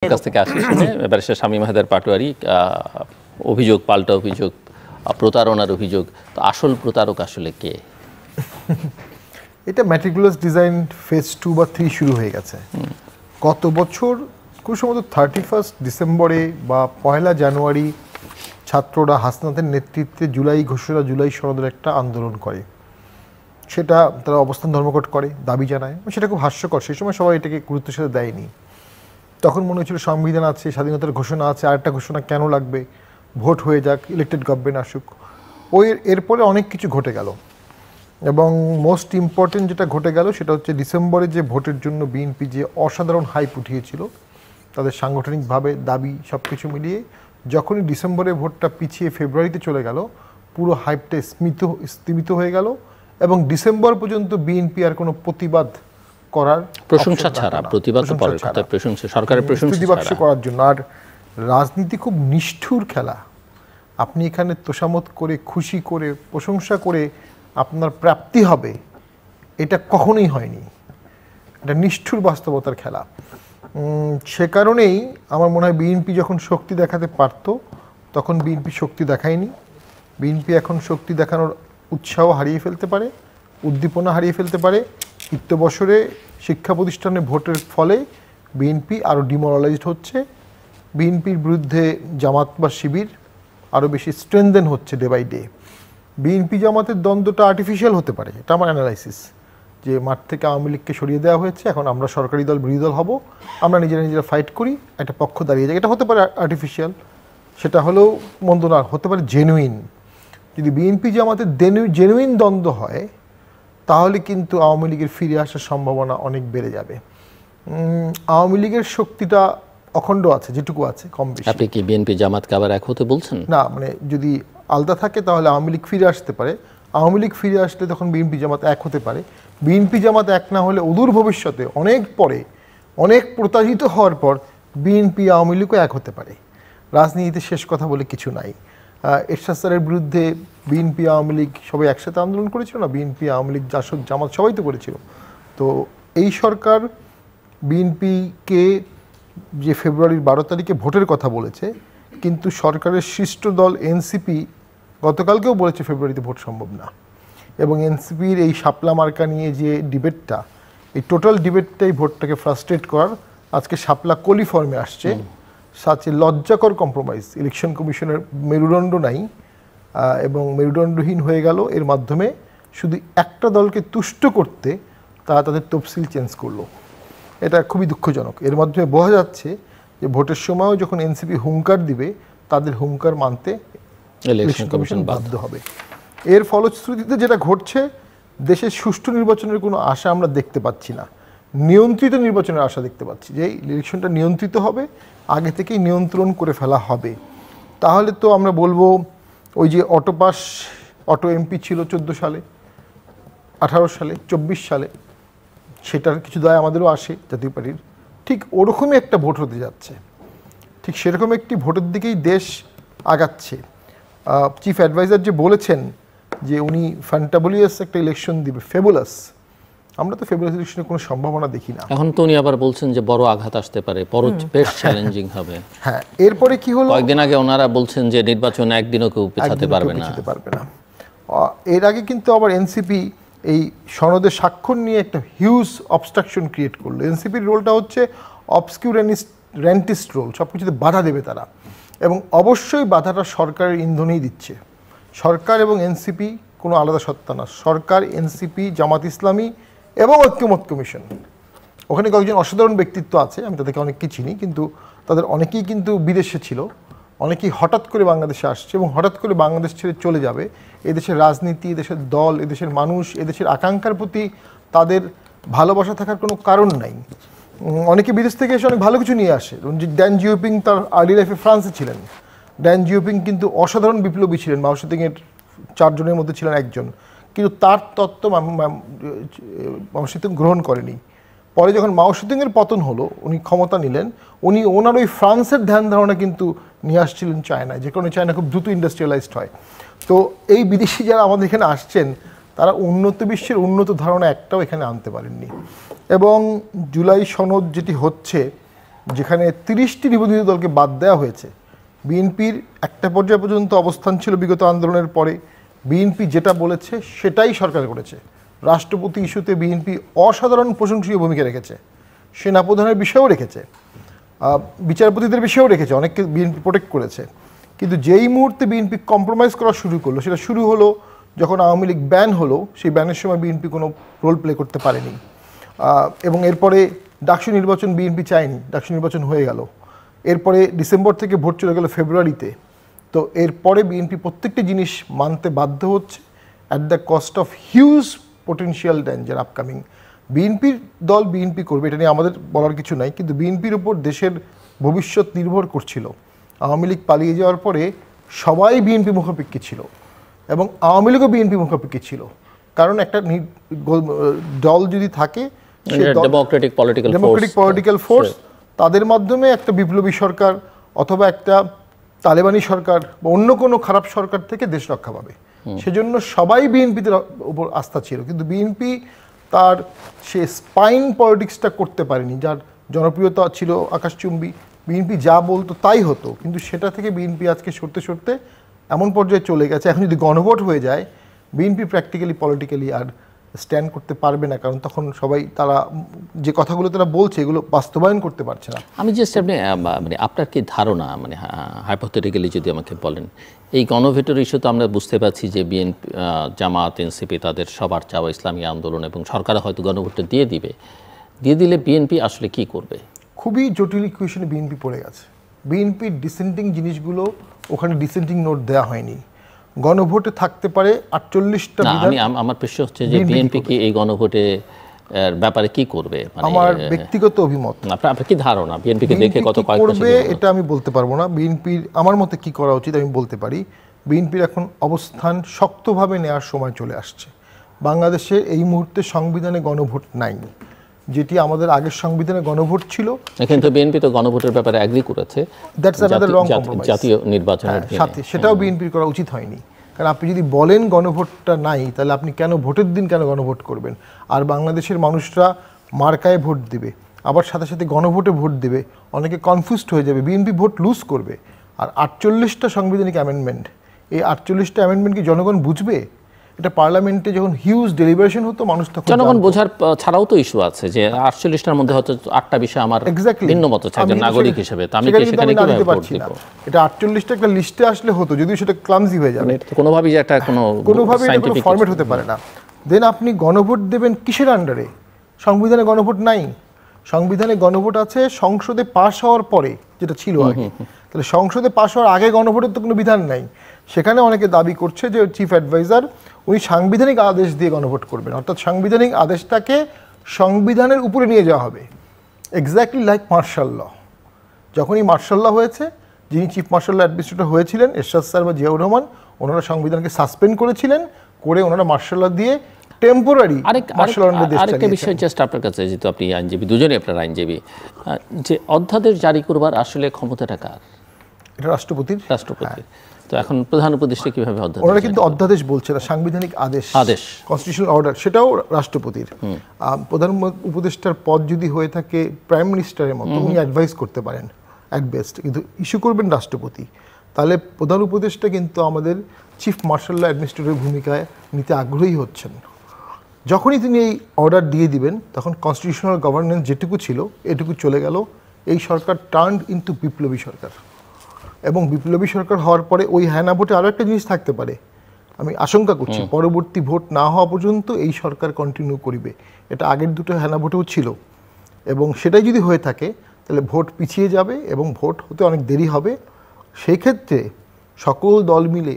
কাছ থেকে আসি শুনে ব্যারিস্টার শামীম হায়দার পাটোয়ারি অভিযোগ পাল্টা অভিযোগ প্রতারণার অভিযোগ তো আসল প্রতারক আসলে কে? এটা ম্যাট্রিকুলাস ডিজাইন ফেজ 2 বা 3 শুরু হয়ে গেছে গত বছর খুব সম্ভবত 31 ডিসেম্বরে বা 1 জানুয়ারি ছাত্ররা হাসনাতের নেতৃত্বে জুলাই ঘোষণা জুলাই সনদের একটা আন্দোলন করে, সেটা তারা অবস্থান ধর্মঘট করে, দাবি জানায়, সেটা খুব হাস্যকর। সেই সময় সবাই এটাকে গুরুত্বের সাথে দেয়নি। তখন মনে হচ্ছিল সংবিধান আছে, স্বাধীনতার ঘোষণা আছে, আরেকটা ঘোষণা কেন লাগবে, ভোট হয়ে যাক, ইলেকটেড গভর্নমেন্ট আসুক। এরপরে অনেক কিছু ঘটে গেল এবং মোস্ট ইম্পর্টেন্ট যেটা ঘটে গেল সেটা হচ্ছে ডিসেম্বরে যে ভোটের জন্য বিএনপি যে অসাধারণ হাইপ উঠিয়েছিল তাদের সাংগঠনিকভাবে দাবি সব কিছু মিলিয়ে, যখনই ডিসেম্বরে ভোটটা পিছিয়ে ফেব্রুয়ারিতে চলে গেল পুরো হাইপটা স্তিমিত হয়ে গেল এবং ডিসেম্বর পর্যন্ত বিএনপি আর কোনো প্রতিবাদ করার প্রশংসা ছাড়া, প্রতিবাদ তো পরের কথা, প্রশংসা সরকারের প্রশংসা করার জন্য। আর রাজনীতি খুব নিষ্ঠুর খেলা। আপনি এখানে তোষামত করে, খুশি করে, প্রশংসা করে আপনার প্রাপ্তি হবে, এটা কখনোই হয়নি। এটা নিষ্ঠুর বাস্তবতার খেলা। সে কারণেই আমার মনে হয় বিএনপি যখন শক্তি দেখাতে পারত তখন বিএনপি শক্তি দেখায়নি। বিএনপি এখন শক্তি দেখানোর উৎসাহ হারিয়ে ফেলতে পারে, উদ্দীপনা হারিয়ে ফেলতে পারে। বছরে শিক্ষা প্রতিষ্ঠানে ভোটের ফলে বিএনপি আরও ডিমোরালাইজড হচ্ছে, বিএনপির বিরুদ্ধে জামাত বা শিবির আরও বেশি স্ট্রেনদেন হচ্ছে ডে বাই ডে। বিএনপি জামাতের দ্বন্দ্বটা আর্টিফিশিয়াল হতে পারে, এটা আমার অ্যানালাইসিস, যে মাঠ থেকে আওয়ামী লীগকে সরিয়ে দেওয়া হয়েছে, এখন আমরা সরকারি দল বিরোধী দল হব, আমরা নিজেরা ফাইট করি, একটা পক্ষ দাঁড়িয়ে যায়, এটা হতে পারে আর্টিফিশিয়াল। সেটা হলেও মন্দ না, হতে পারে জেনুইন। যদি বিএনপি জামাতের জেনুইন দ্বন্দ্ব হয় তাহলে কিন্তু আওয়ামী লীগের ফিরে আসার সম্ভাবনা অনেক বেড়ে যাবে। আওয়ামী লীগের শক্তিটা অখণ্ড আছে, যেটুকু আছে কম বেশি। আপনি কি বিএনপি জামাতকে আবার এক হতে বলছেন? না, মানে যদি আলাদা থাকে তাহলে আওয়ামী লীগ ফিরে আসতে পারে, আওয়ামী লীগ ফিরে আসলে তখন বিএনপি জামাত এক হতে পারে। বিএনপি জামাত এক না হলে অদূর ভবিষ্যতে অনেক পরে, অনেক প্রতারিত হওয়ার পর বিএনপি আওয়ামী লীগও এক হতে পারে। রাজনীতিতে শেষ কথা বলে কিছু নাই। এরশাদ স্যারের বিরুদ্ধে বিএনপি আওয়ামী লীগ সবাই একসাথে আন্দোলন করেছিল না? বিএনপি আওয়ামী লীগ জাসদ জামাত সবাই তো করেছিল। তো এই সরকার বিএনপিকে যে ফেব্রুয়ারির 12 তারিখে ভোটের কথা বলেছে, কিন্তু সরকারের শীর্ষ দল এনসিপি গতকালকেও বলেছে ফেব্রুয়ারিতে ভোট সম্ভব না। এবং এনসিপির এই শাপলা মার্কা নিয়ে যে ডিবেটটা, এই টোটাল ডিবেটটাই ভোটটাকে ফ্রাস্ট্রেট করার। আজকে শাপলা কলি ফর্মে আসছে, সাথে লজ্জাকর কম্প্রোমাইজ। ইলেকশন কমিশনের মেরুদণ্ড নাই এবং মেরুদণ্ডহীন হয়ে গেল। এর মাধ্যমে শুধু একটা দলকে তুষ্ট করতে তারা তাদের তফসিল চেঞ্জ করলো। এটা খুবই দুঃখজনক। এর মাধ্যমে বোঝা যাচ্ছে যে ভোটের সময়ও যখন এনসিপি হুঙ্কার দিবে তাদের হুঙ্কার মানতে ইলেকশন কমিশন বাধ্য হবে। এর ফলশ্রুতিতে যেটা ঘটছে, দেশের সুষ্ঠু নির্বাচনের কোনো আশা আমরা দেখতে পাচ্ছি না, নিয়ন্ত্রিত নির্বাচনের আশা দেখতে পাচ্ছি। যে ইলেকশনটা নিয়ন্ত্রিত হবে, আগে থেকেই নিয়ন্ত্রণ করে ফেলা হবে। তাহলে তো আমরা বলবো ওই যে অটো এমপি ছিল 14 সালে, 18 সালে, 24 সালে, সেটার কিছু দায় আমাদেরও আসে জাতীয় পার্টির। ঠিক ওরকমই একটা ভোট হতে যাচ্ছে, ঠিক সেরকম একটি ভোটের দিকেই দেশ আগাচ্ছে। চিফ অ্যাডভাইজার যে বলেছেন যে উনি ফ্যান্টাবুলিয়াস একটা ইলেকশন দিবে, ফেবুলাস, আমরা তো ফেবুলাস ইলেকশনের কোনো সম্ভাবনা দেখি না। এখন তো উনি আবার বলছেন যে বড় আঘাত আসতে পারে, বেশ চ্যালেঞ্জিং হবে। হ্যাঁ, এরপরে কি হলো? কয়েকদিন আগে ওনারা বলছেন যে নির্বাচন একদিনও কেউ পেছাতে পারবে না। এর আগে কিন্তু আবার এনসিপি এই সনদে স্বাক্ষর নিয়ে একটা হিউজ অবস্ট্রাকশন ক্রিয়েট করলো। এনসিপির রোলটা হচ্ছে অবস্কিউরেন্টিস্ট রোল, সব কিছুতে বাধা দেবে তারা, এবং অবশ্যই বাধাটা সরকারের ইন্ধনেই দিচ্ছে। সরকার এবং এনসিপি কোনো আলাদা সত্তা না, সরকার, এনসিপি, জামাত ইসলামী এবং ঐক্যমত্য কমিশন। ওখানে কয়েকজন অসাধারণ ব্যক্তিত্ব আছে, আমি তাদেরকে অনেককেই চিনি, কিন্তু তাদের অনেকেই কিন্তু বিদেশে ছিল, অনেকেই হঠাৎ করে বাংলাদেশে আসছে এবং হঠাৎ করে বাংলাদেশ ছেড়ে চলে যাবে। এদেশের রাজনীতি, এদেশের দল, এদেশের মানুষ, এদেশের আকাঙ্ক্ষার প্রতি তাদের ভালোবাসা থাকার কোনো কারণ নাই। অনেকে বিদেশ থেকে এসে অনেক ভালো কিছু নিয়ে আসে। ড্যান জিওপিং তার আর্লি লাইফে ফ্রান্সে ছিলেন। ড্যান জিওপিং কিন্তু অসাধারণ বিপ্লবী ছিলেন, মাও সেতুংয়ের 4 জনের মধ্যে ছিলেন একজন, কিন্তু তার তত্ত্ব মাও সেতুং গ্রহণ করেনি। পরে যখন মাও সেতুংয়ের পতন হলো, উনি ক্ষমতা নিলেন, উনি ওনার ওই ফ্রান্সের ধ্যান ধারণা কিন্তু নিয়ে আসছিলেন চায়নায়, যে কারণে চায়না খুব দ্রুত ইন্ডাস্ট্রিয়ালাইজড হয়। তো এই বিদেশি যারা আমাদের এখানে আসছেন তারা উন্নত বিশ্বের উন্নত ধারণা একটাও এখানে আনতে পারেননি। এবং জুলাই সনদ যেটি হচ্ছে যেখানে 30টি নিবন্ধিত দলকে বাদ দেওয়া হয়েছে। বিএনপির একটা পর্যায় পর্যন্ত অবস্থান ছিল বিগত আন্দোলনের পরে বিএনপি যেটা বলেছে সেটাই সরকার করেছে। রাষ্ট্রপতি ইস্যুতে বিএনপি অসাধারণ প্রশংসনীয় ভূমিকা রেখেছে, সেনাপ্রধানের বিষয়েও রেখেছে, বিচারপতিদের বিষয়েও রেখেছে, অনেককে বিএনপি প্রোটেক্ট করেছে। কিন্তু যেই মুহূর্তে বিএনপি কম্প্রোমাইজ করা শুরু করলো, সেটা শুরু হলো যখন আওয়ামী লীগ ব্যান হলো। সেই ব্যানের সময় বিএনপি কোনো রোল প্লে করতে পারেনি, এবং এরপরে ডাকসু নির্বাচন বিএনপি চায়নি, ডাকসু নির্বাচন হয়ে গেল। এরপরে ডিসেম্বর থেকে ভোট চলে গেল ফেব্রুয়ারিতে। তো এরপরে বিএনপি প্রত্যেকটি জিনিস মানতে বাধ্য হচ্ছে at the cost of huge potential danger upcoming. বিএনপির দল বিএনপি করবে, এটা নিয়ে আমাদের বলার কিছু নাই, কিন্তু বিএনপির উপর দেশের ভবিষ্যৎ নির্ভর করছিল। আওয়ামী লীগ পালিয়ে যাওয়ার পরে সবাই বিএনপি মুখাপেক্ষী ছিল, এবং আওয়ামী লীগও বিএনপি মুখাপেক্ষী ছিল। কারণ একটা দল যদি থাকে, ডেমোক্রেটিক পলিটিক্যাল ফোর্স, তাদের মাধ্যমে একটা বিপ্লবী সরকার অথবা একটা তালেবানি সরকার বা অন্য কোনো খারাপ সরকার থেকে দেশ রক্ষা পাবে। সেজন্য সবাই বিএনপিতে উপর আস্থা ছিল, কিন্তু বিএনপি তার সে স্পাইন পলিটিক্সটা করতে পারেনি, যার জনপ্রিয়তা ছিল আকাশচুম্বী। বিএনপি যা বলতো তাই হতো, কিন্তু সেটা থেকে বিএনপি আজকে সরতে সরতে এমন পর্যায়ে চলে গেছে, এখন যদি গণভোট হয়ে যায় বিএনপি প্র্যাকটিক্যালি পলিটিক্যালি আর স্ট্যান্ড করতে পারবে না, কারণ তখন সবাই তারা যে কথাগুলো তারা বলছে এগুলো বাস্তবায়ন করতে পারছে না। আমি জাস্ট আপনি মানে আপনার কি ধারণা, মানে হাইপোথেটিক্যালি যদি আমাকে বলেন, এই গণভোটের ইস্যু তো আমরা বুঝতে পারছি যে বিএনপি, জামাত, এনসিপি তাদের সবার চাওয়া ইসলামী আন্দোলন, এবং সরকার হয়তো গণভোটটা দিয়ে দিলে বিএনপি আসলে কি করবে? খুবই জটিল ইকুয়েশনে বিএনপি পড়ে গেছে। বিএনপির ডিসেন্টিং জিনিসগুলো ওখানে ডিসেন্টিং নোট দেওয়া হয়নি। গণভোটে থাকতে পারে 48টা বিধান। আমার প্রশ্ন হচ্ছে যে বিএনপি কি এই গণভোটে ব্যাপারে কি করবে? আমার ব্যক্তিগত অভিমত, আপনার কি ধারণা বিএনপিকে দেখে কত করবে এটা আমি বলতে পারবো না। বিএনপির আমার মতে কি করা উচিত আমি বলতে পারি। বিএনপির এখন অবস্থান শক্তভাবে নেওয়ার সময় চলে আসছে। বাংলাদেশে এই মুহূর্তে সংবিধানে গণভোট নাই, যেটি আমাদের আগের সংবিধানে গণভোট ছিল। কিন্তু বিএনপি তো গণভোটের ব্যাপারে এগ্রি করেছে, দ্যাটস অ্যানাদার রং কম্প্রোমাইজ। জাতীয় নির্বাচনের সাথে সেটাও বিএনপির করা উচিত হয়নি, কারণ আপনি যদি বলেন গণভোটটা নাই, তাহলে আপনি কেন ভোটের দিন কেন গণভোট করবেন? আর বাংলাদেশের মানুষরা মার্কায় ভোট দিবে, আবার সাথে সাথে গণভোটে ভোট দেবে, অনেকে কনফিউজড হয়ে যাবে, বিএনপি ভোট লুজ করবে। আর 48টা সাংবিধানিক অ্যামেন্ডমেন্ট, এই 48টা অ্যামেন্ডমেন্ট কি জনগণ বুঝবে? এটা পার্লামেন্টে যখন হিউজ ডেলিবারেশন হতো, মানুষ তখন জনগণ বোঝার ছাড়াও তো ইস্যু আছে যে 48টার মধ্যে হয়তো 8টা বিষয় আমার ভিন্ন মত আছে একজন নাগরিক হিসেবে, তো আমি কি সেখানে কিভাবে ভোট দেব? এটা 48টা একটা লিস্টে আসলে হতো, যদিও সেটা ক্লামজি হয়ে যাবে, কোনোভাবেই একটা কোনোভাবেই এটা কোনো ফরম্যাট হতে পারে না। দেন আপনি গণভোট দেবেন কিসের আন্ডারে? সংবিধানে গণভোট নাই। সংবিধানে গণভোট আছে সংসদে পাশ হওয়ার পরে, যেটা ছিল আগে। তাহলে সংসদে পাশ হওয়ার আগে গণভোটের তো কোনো বিধান নাই। সেখানে অনেকে দাবি করছে যে চিফ অ্যাডভাইজার উনি সাংবিধানিক আদেশ দিয়ে গণভোট করবেন, অর্থাৎ সাংবিধানিক আদেশটাকে সংবিধানের উপরে নিয়ে যাওয়া হবে, এক্স্যাক্টলি লাইক মার্শাল ল। যখনই মার্শাল ল হয়েছে, যিনি চিফ মার্শাল ল অ্যাডমিনিস্ট্রেটর হয়েছিলেন এরশাদ স্যার বা জিয়াউর রহমান, ওনারা সংবিধানকে সাসপেন্ড করেছিলেন, করে ওনারা মার্শাল ল দিয়ে টেম্পোরারি মার্শাল ল দেশ চালিয়েছেন। আরেকটা বিষয় জাস্ট আপনার কাছে, যেহেতু আপনি আইনজীবী, দুজনেই আপনার আইনজীবী, যে অধ্যাদেশ জারি করবার আসলে ক্ষমতাটা কার? এটা রাষ্ট্রপতির। তো এখন প্রধান উপদেষ্টা কিভাবে অধ্যাদেশ? ওনারা কিন্তু অধ্যাদেশ বলছে না, সাংবিধানিক আদেশ, কনস্টিটিউশনাল অর্ডার, সেটাও রাষ্ট্রপতির। প্রধান উপদেষ্টার পদ যদি হয়ে থাকে প্রাইম মিনিস্টারের মতো, উনি অ্যাডভাইস করতে পারেন অ্যাট বেস্ট, কিন্তু ইস্যু করবেন রাষ্ট্রপতি। তাহলে প্রধান উপদেষ্টা কিন্তু আমাদের চিফ মার্শাল ল অ্যাডমিনিস্ট্রেটরের ভূমিকায় নিতে আগ্রহী হচ্ছেন। যখনই তিনি এই অর্ডার দিয়ে দিবেন, তখন কনস্টিটিউশনাল গভর্নেন্স যেটুকু ছিল এটুকু চলে গেল। এই সরকার টার্নড ইনটু বিপ্লবী সরকার, এবং বিপ্লবী সরকার হওয়ার পরে ওই হ্যানা ভোটে আরও একটা জিনিস থাকতে পারে, আমি আশঙ্কা করছি, পরবর্তী ভোট না হওয়া পর্যন্ত এই সরকার কন্টিনিউ করবে। এটা আগের দুটো হ্যানা ভোটেও ছিল, এবং সেটাই যদি হয়ে থাকে তাহলে ভোট পিছিয়ে যাবে এবং ভোট হতে অনেক দেরি হবে। সেই ক্ষেত্রে সকল দল মিলে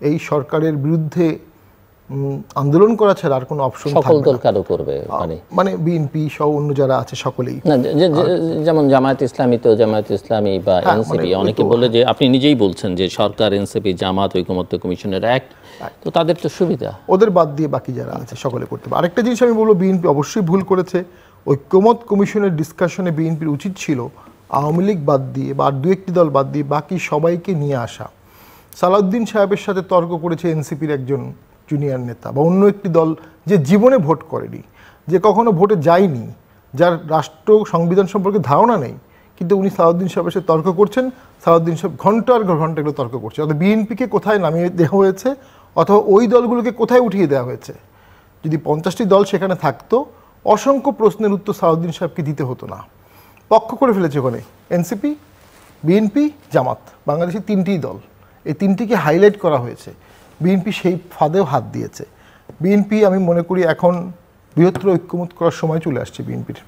এই সরকারের বিরুদ্ধে আন্দোলন করা ছাড়া আর কোনো অপশন সকল দল কারো করবে, মানে বিএনপি সহ অন্য যারা আছে সকলেই, যেমন জামায়াত ইসলামী, তো জামায়াত ইসলামী বা এনসিপি, অনেকে বলে যে আপনি নিজেই বলছেন যে সরকার, এনসিপি, জামাত, ঐকমত্য কমিশনের এক, তো তাদের তো সুবিধা, ওদের বাদ দিয়ে বাকি যারা আছে সকলে করতে পারে। আরেকটা জিনিস আমি বলবো, বিএনপি অবশ্যই ভুল করেছে। ঐকমত্য কমিশনের ডিসকাশনে বিএনপির উচিত ছিল আওয়ামী লীগ বাদ দিয়ে বা আর দু একটি দল বাদ দিয়ে বাকি সবাইকে নিয়ে আসা। সালাউদ্দিন সাহেবের সাথে তর্ক করেছে এনসিপির একজন জুনিয়র নেতা বা অন্য একটি দল, যে জীবনে ভোট করেনি, যে কখনো ভোটে যায়নি, যার রাষ্ট্র সংবিধান সম্পর্কে ধারণা নেই, কিন্তু উনি সালাউদ্দিন সাহেবের সাথে তর্ক করছেন, সালাউদ্দিন সাহেব ঘন্টার ঘন্টা এগুলো তর্ক করছে। অর্থাৎ বিএনপিকে কোথায় নামিয়ে দেওয়া হয়েছে অথবা ওই দলগুলোকে কোথায় উঠিয়ে দেওয়া হয়েছে। যদি 50টি দল সেখানে থাকতো, অসংখ্য প্রশ্নের উত্তর সালাউদ্দিন সাহেবকে দিতে হতো না। পক্ষ করে ফেলেছে ওখানে এনসিপি, বিএনপি, জামাত, বাংলাদেশে 3টি দল। এই 3টিকে হাইলাইট করা হয়েছে। বিএনপি সেই ফাঁদেও হাত দিয়েছে। বিএনপি আমি মনে করি এখন বৃহত্তর ঐক্যমত করার সময় চলে আসছে বিএনপির।